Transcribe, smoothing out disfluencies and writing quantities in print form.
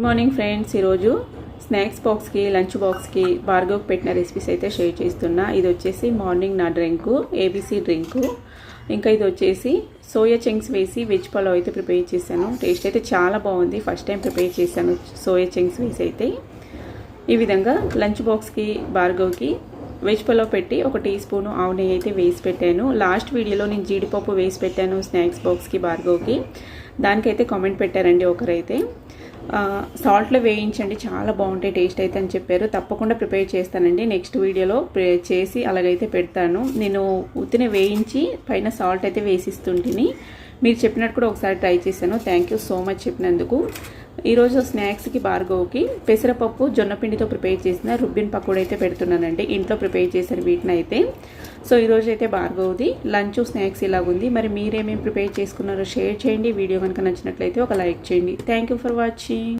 Morning friends, ఈరోజు snacks బాక్స్కి lunch బాక్స్కి భార్గవ్కి పెట్టిన రెసిపీస్ అయితే షేర్ చేస్తున్నా. ఇది వచ్చేసి మార్నింగ్ నా డ్రింకు, ఏబీసీ డ్రింకు. ఇంకా ఇది వచ్చేసి సోయా చంక్స్ వేసి వెజ్ పలావ్ అయితే ప్రిపేర్ చేశాను. టేస్ట్ అయితే చాలా బాగుంది. ఫస్ట్ టైం ప్రిపేర్ చేశాను సోయా చంక్స్ వేసి అయితే. ఈ విధంగా లంచ్ బాక్స్కి భార్గవ్కి వెజ్ పలావ్ పెట్టి 1 టీ స్పూను ఆవు నెయ్యి అయితే వేసి పెట్టాను. లాస్ట్ వీడియోలో నేను జీడిపప్పు వేసి పెట్టాను స్నాక్స్ బాక్స్కి భార్గవ్కి. దానికైతే కామెంట్ పెట్టారండి ఒకరైతే. సాల్ట్లో వేయించండి, చాలా బాగుంటాయి టేస్ట్ అయితే అని చెప్పారు. తప్పకుండా ప్రిపేర్ చేస్తానండి. నెక్స్ట్ వీడియోలో చేసి అలాగైతే పెడతాను. నేను ఉత్తినే వేయించి పైన సాల్ట్ అయితే వేసిస్తుంటిని. మీరు చెప్పినట్టు కూడా ఒకసారి ట్రై చేశాను. థ్యాంక్ యూ సో మచ్ చెప్పినందుకు. ఈరోజు స్నాక్స్కి భార్గవ్కి పెసరపప్పు జొన్నపిండితో ప్రిపేర్ చేసిన రుబ్బిన్ పకోడీ అయితే పెడుతున్నానండి. ఇంట్లో ప్రిపేర్ చేశాను వీటిని అయితే. సో ఈరోజు అయితే భార్గవ్ది లంచ్ స్నాక్స్ ఇలాగుంది. మరి మీరేమేమి ప్రిపేర్ చేసుకున్నారో షేర్ చేయండి. వీడియో కనుక నచ్చినట్లయితే ఒక లైక్ చేయండి. Thank you for watching.